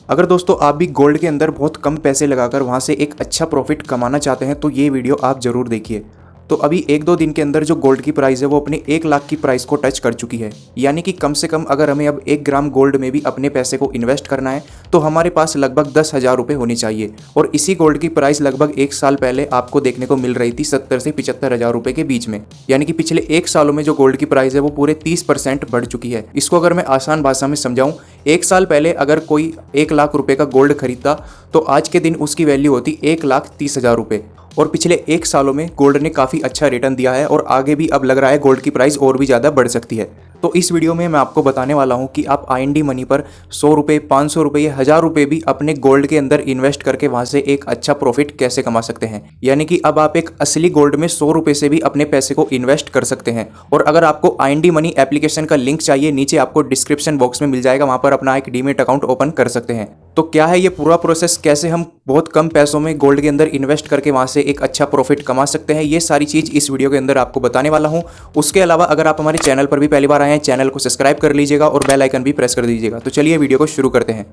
अगर दोस्तों आप भी गोल्ड के अंदर बहुत कम पैसे लगाकर वहाँ से एक अच्छा प्रॉफिट कमाना चाहते हैं तो ये वीडियो आप ज़रूर देखिए। तो अभी एक दो दिन के अंदर जो गोल्ड की प्राइस है वो अपने 1 लाख की प्राइस को टच कर चुकी है। यानी कि कम से कम अगर हमें अब 1 ग्राम गोल्ड में भी अपने पैसे को इन्वेस्ट करना है तो हमारे पास लगभग 10,000 रुपये होनी चाहिए। और इसी गोल्ड की प्राइस लगभग 1 साल पहले आपको देखने को मिल रही थी 70 से 75,000 रुपये के बीच में। यानी कि पिछले 1 सालों में जो गोल्ड की प्राइस है वो पूरे 30% बढ़ चुकी है। इसको अगर मैं आसान भाषा में समझाऊं, 1 साल पहले अगर कोई 1 लाख रुपए का गोल्ड खरीदता तो आज के दिन उसकी वैल्यू होती 1,30,000 रुपये। और पिछले 1 सालों में गोल्ड ने काफ़ी अच्छा रिटर्न दिया है और आगे भी अब लग रहा है गोल्ड की प्राइस और भी ज़्यादा बढ़ सकती है। तो इस वीडियो में मैं आपको बताने वाला हूं कि आप IND मनी पर 100 रुपये, 500 रुपये या 1000 रुपये भी अपने गोल्ड के अंदर इन्वेस्ट करके वहां से एक अच्छा प्रॉफिट कैसे कमा सकते हैं। यानी कि अब आप एक असली गोल्ड में 100 रुपये से भी अपने पैसे को इन्वेस्ट कर सकते हैं। और अगर आपको IND मनी एप्लीकेशन का लिंक चाहिए, नीचे आपको डिस्क्रिप्शन बॉक्स में मिल जाएगा, वहां पर अपना एक डीमेट अकाउंट ओपन कर सकते हैं। तो क्या है ये पूरा प्रोसेस, कैसे हम बहुत कम पैसों में गोल्ड के अंदर इन्वेस्ट करके वहां से एक अच्छा प्रॉफिट कमा सकते हैं, ये सारी चीज़ इस वीडियो के अंदर आपको बताने वाला हूं। उसके अलावा अगर आप हमारे चैनल पर भी पहली बार आए हैं, चैनल को सब्सक्राइब कर लीजिएगा और बेल आइकन भी प्रेस कर दीजिएगा। तो चलिए वीडियो को शुरू करते हैं।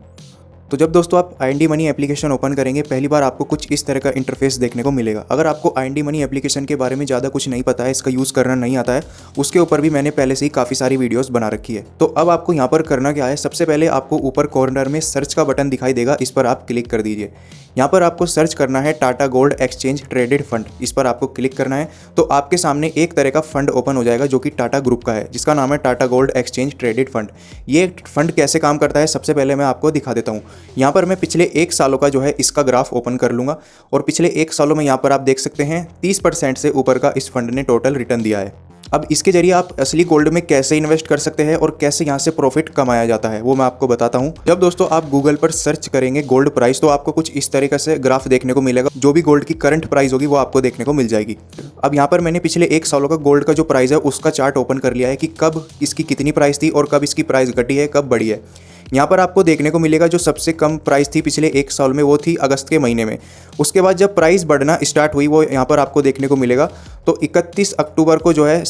तो जब दोस्तों आप IND मनी एप्लीकेशन ओपन करेंगे, पहली बार आपको कुछ इस तरह का इंटरफेस देखने को मिलेगा। अगर आपको IND मनी एप्लीकेशन के बारे में ज़्यादा कुछ नहीं पता है, इसका यूज़ करना नहीं आता है, उसके ऊपर भी मैंने पहले से ही काफ़ी सारी वीडियोस बना रखी है। तो अब आपको यहाँ पर करना क्या है, सबसे पहले आपको ऊपर कॉर्नर में सर्च का बटन दिखाई देगा, इस पर आप क्लिक कर दीजिए। यहाँ पर आपको सर्च करना है Tata gold exchange traded fund, इस पर आपको क्लिक करना है। तो आपके सामने एक तरह का फंड ओपन हो जाएगा जो कि टाटा ग्रुप का है, जिसका नाम है Tata gold exchange traded fund. ये फंड कैसे काम करता है सबसे पहले मैं आपको दिखा देता हूँ। यहाँ पर मैं पिछले 1 सालों का जो है इसका ग्राफ ओपन कर लूँगा और पिछले 1 सालों में यहाँ पर आप देख सकते हैं 30% से ऊपर का इस फंड ने टोटल रिटर्न दिया है। अब इसके जरिए आप असली गोल्ड में कैसे इन्वेस्ट कर सकते हैं और कैसे यहाँ से प्रॉफिट कमाया जाता है वो मैं आपको बताता हूँ। जब दोस्तों आप गूगल पर सर्च करेंगे गोल्ड प्राइस तो आपको कुछ इस तरीके से ग्राफ देखने को मिलेगा। जो भी गोल्ड की करंट प्राइस होगी वो आपको देखने को मिल जाएगी। अब यहाँ पर मैंने पिछले 1 सालों का गोल्ड का जो प्राइस है उसका चार्ट ओपन कर लिया है कि कब इसकी कितनी प्राइस थी और कब इसकी प्राइस घटी है, कब बढ़ी है। यहाँ पर आपको देखने को मिलेगा जो सबसे कम प्राइस थी पिछले 1 साल में वो थी अगस्त के महीने में। उसके बाद जब प्राइस बढ़ना स्टार्ट हुई वो यहाँ पर आपको देखने को मिलेगा। तो 31 अक्टूबर को जो है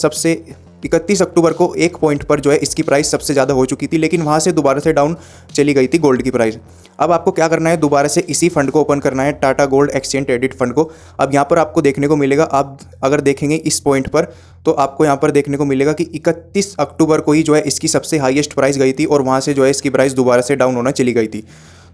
31 अक्टूबर को एक पॉइंट पर जो है इसकी प्राइस सबसे ज़्यादा हो चुकी थी, लेकिन वहाँ से दोबारा से डाउन चली गई थी गोल्ड की प्राइस। अब आपको क्या करना है, दोबारा से इसी फंड को ओपन करना है, Tata gold exchange traded fund को। अब यहाँ पर आपको देखने को मिलेगा, आप अगर देखेंगे इस पॉइंट पर तो आपको यहाँ पर देखने को मिलेगा कि 31 अक्टूबर को ही जो है इसकी सबसे हाईएस्ट प्राइस गई थी और वहाँ से जो है इसकी प्राइस दोबारा से डाउन होना चली गई थी।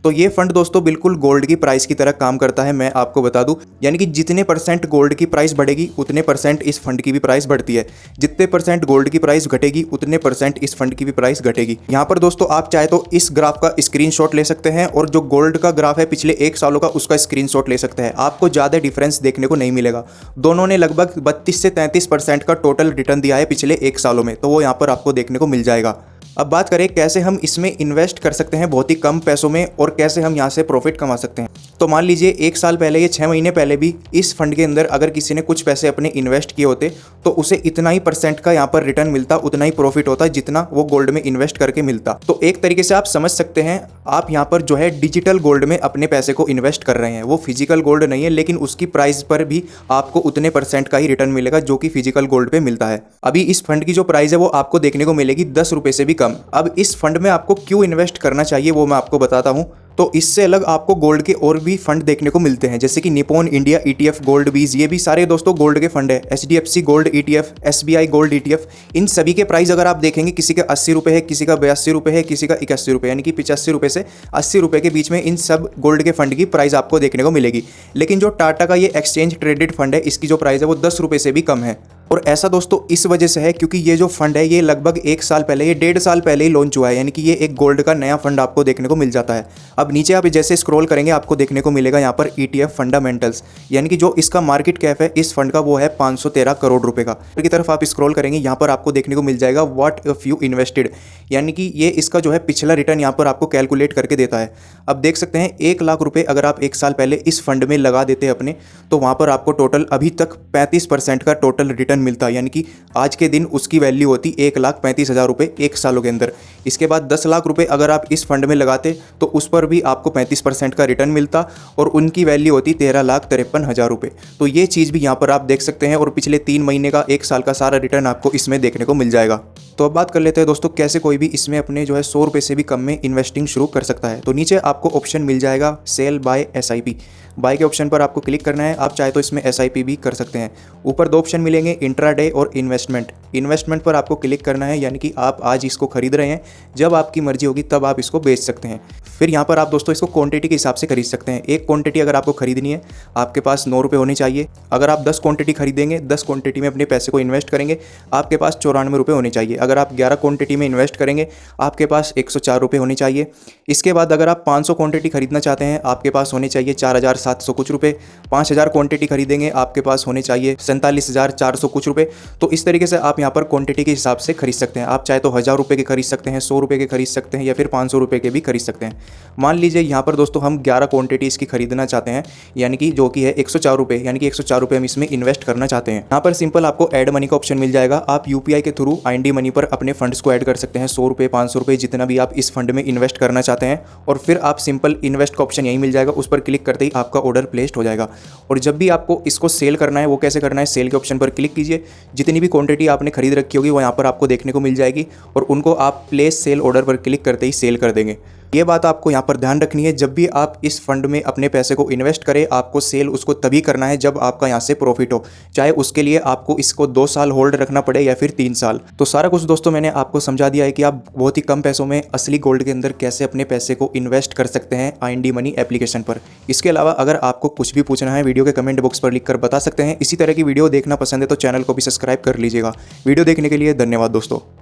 तो ये फंड दोस्तों बिल्कुल गोल्ड की प्राइस की तरह काम करता है, मैं आपको बता दूं। यानी कि जितने % गोल्ड की प्राइस बढ़ेगी उतने % इस फंड की भी प्राइस बढ़ती है, जितने % गोल्ड की प्राइस घटेगी उतने % इस फंड की भी प्राइस घटेगी। यहाँ पर दोस्तों आप चाहे तो इस ग्राफ का स्क्रीनशॉट ले सकते हैं और जो गोल्ड का ग्राफ है पिछले 1 सालों का उसका स्क्रीनशॉट ले सकते हैं। आपको ज़्यादा डिफरेंस देखने को नहीं मिलेगा। दोनों ने लगभग 32 से 33% का टोटल रिटर्न दिया है पिछले 1 सालों में, तो वो यहाँ पर आपको देखने को मिल जाएगा। अब बात करें कैसे हम इसमें इन्वेस्ट कर सकते हैं बहुत ही कम पैसों में और कैसे हम यहाँ से प्रॉफिट कमा सकते हैं। तो मान लीजिए 1 साल पहले या 6 महीने पहले भी इस फंड के अंदर अगर किसी ने कुछ पैसे अपने इन्वेस्ट किए होते तो उसे इतना ही % का यहाँ पर रिटर्न मिलता, उतना ही प्रॉफिट होता जितना वो गोल्ड में इन्वेस्ट करके मिलता। तो एक तरीके से आप समझ सकते हैं आप यहाँ पर जो है डिजिटल गोल्ड में अपने पैसे को इन्वेस्ट कर रहे हैं। वो फिजिकल गोल्ड नहीं है, लेकिन उसकी प्राइस पर भी आपको उतने % का ही रिटर्न मिलेगा जो कि फिजिकल गोल्ड पे मिलता है। अभी इस फंड की जो प्राइस है वो आपको देखने को मिलेगी 10 रुपये से भी कम। अब इस फंड में आपको क्यों इन्वेस्ट करना चाहिए वो मैं आपको बताता हूं। तो इससे अलग आपको गोल्ड के और भी फंड देखने को मिलते हैं, जैसे कि निप्पॉन इंडिया ETF गोल्ड बीज, ये भी सारे दोस्तों गोल्ड के फंड है। HDFC gold ETF, SBI gold ETF, इन सभी के प्राइस अगर आप देखेंगे किसी का 80 रुपये है, किसी का 82 रुपये है, किसी का 81 रुपये, यानी कि 85 रुपये से 80 रुपये के बीच में इन सब गोल्ड के फंड की प्राइस आपको देखने को मिलेगी। लेकिन जो टाटा का ये एक्सचेंज ट्रेडेड फंड है इसकी जो प्राइस है वो 10 रुपये से भी कम है। और ऐसा दोस्तों इस वजह से है क्योंकि ये जो फंड है ये लगभग 1 साल पहले, ये 1.5 साल पहले ही लॉन्च हुआ है, यानी कि ये एक गोल्ड का नया फंड आपको देखने को मिल जाता है। अब नीचे आप जैसे स्क्रॉल करेंगे आपको देखने को मिलेगा यहाँ पर ETF फंडामेंटल्स, यानी कि जो इसका मार्केट कैप है इस फंड का वो है 513 करोड़ रुपए का। की तरफ आप स्क्रॉल करेंगे यहाँ पर आपको देखने को मिल जाएगा व्हाट इफ यू इन्वेस्टेड, यानी कि ये इसका जो है पिछला रिटर्न यहाँ पर आपको कैलकुलेट करके देता है। अब देख सकते हैं 1 लाख रुपए अगर आप 1 साल पहले इस फंड में लगा देते अपने, तो वहाँ पर आपको टोटल अभी तक 35% का टोटल रिटर्न मिलता है, यानी कि आज के दिन उसकी वैल्यू होती 1,35,000 रुपये 1 सालों के अंदर। इसके बाद 10 लाख रुपए अगर आप इस फंड में लगाते तो उस पर भी आपको 35% का रिटर्न मिलता और उनकी वैल्यू होती 13,53,000 रुपये। तो ये चीज़ भी यहाँ पर आप देख सकते हैं और पिछले 3 महीने का 1 साल का सारा रिटर्न आपको इसमें देखने को मिल जाएगा। तो अब बात कर लेते हैं दोस्तों कैसे कोई भी इसमें अपने जो है 100 रुपये से भी कम में इन्वेस्टिंग शुरू कर सकता है। तो नीचे आपको ऑप्शन मिल जाएगा सेल बाय SIP। बाय के ऑप्शन पर आपको क्लिक करना है। आप चाहे तो इसमें SIP भी कर सकते हैं। ऊपर 2 ऑप्शन मिलेंगे, इंट्राडे और इन्वेस्टमेंट। इन्वेस्टमेंट पर आपको क्लिक करना है, यानी कि आप आज इसको खरीद रहे हैं, जब आपकी मर्जी होगी तब आप इसको बेच सकते हैं। फिर यहाँ पर आप दोस्तों इसको क्वांटिटी के हिसाब से खरीद सकते हैं। एक क्वांटिटी अगर आपको खरीदनी है, आपके पास 9 रुपये होने चाहिए। अगर आप 10 क्वांटिटी खरीदेंगे, 10 क्वांटिटी में अपने पैसे को इन्वेस्ट करेंगे, आपके पास 94 रुपये होने चाहिए। अगर आप 11 क्वांटिटी में इन्वेस्ट करेंगे, आपके पास 104 रुपये होने चाहिए। इसके बाद अगर आप 500 क्वांटिटी खरीदना चाहते हैं, आपके पास होने चाहिए 4700 कुछ रुपये। 5000 क्वांटिटी खरीदेंगे, आपके पास होने चाहिए 47,400 कुछ रुपये। तो इस तरीके से आप यहाँ पर क्वांटिटी के हिसाब से खरीद सकते हैं। आप चाहे तो 1000 रुपये के खरीद सकते हैं, 100 रुपये के खरीद सकते हैं, या फिर 500 रुपये के भी खरीद सकते हैं। मान लीजिए यहाँ पर दोस्तों हम 11 क्वांटिटी इसकी खरीदना चाहते हैं, यानी कि जो कि है 104 रुपये, यानी कि 104 रुपये हम इसमें इन्वेस्ट करना चाहते हैं। यहाँ पर सिंपल आपको ऐड मनी का ऑप्शन मिल जाएगा। आप UPI के थ्रू IND मनी पर अपने फंड्स को ऐड कर सकते हैं, 100 रुपये, 500 रुपये, जितना भी आप इस फंड में इन्वेस्ट करना चाहते हैं। और फिर आप सिंपल इन्वेस्ट का ऑप्शन यही मिल जाएगा, उस पर क्लिक करते ही आपका ऑर्डर प्लेस्ड हो जाएगा। और जब भी आपको इसको सेल करना है, वो कैसे करना है, सेल के ऑप्शन पर क्लिक कीजिए। जितनी भी क्वांटिटी आपने खरीद रखी होगी वो यहाँ पर आपको देखने को मिल जाएगी, और उनको आप प्लेस सेल ऑर्डर पर क्लिक करते ही सेल कर देंगे। ये बात आपको यहाँ पर ध्यान रखनी है, जब भी आप इस फंड में अपने पैसे को इन्वेस्ट करें, आपको सेल उसको तभी करना है जब आपका यहाँ से प्रॉफिट हो, चाहे उसके लिए आपको इसको 2 साल होल्ड रखना पड़े या फिर 3 साल। तो सारा कुछ दोस्तों मैंने आपको समझा दिया है कि आप बहुत ही कम पैसों में असली गोल्ड के अंदर कैसे अपने पैसे को इन्वेस्ट कर सकते हैं IND मनी एप्लीकेशन पर। इसके अलावा अगर आपको कुछ भी पूछना है, वीडियो के कमेंट बॉक्स पर लिखकर बता सकते हैं। इसी तरह की वीडियो देखना पसंद है तो चैनल को भी सब्सक्राइब कर लीजिएगा। वीडियो देखने के लिए धन्यवाद दोस्तों।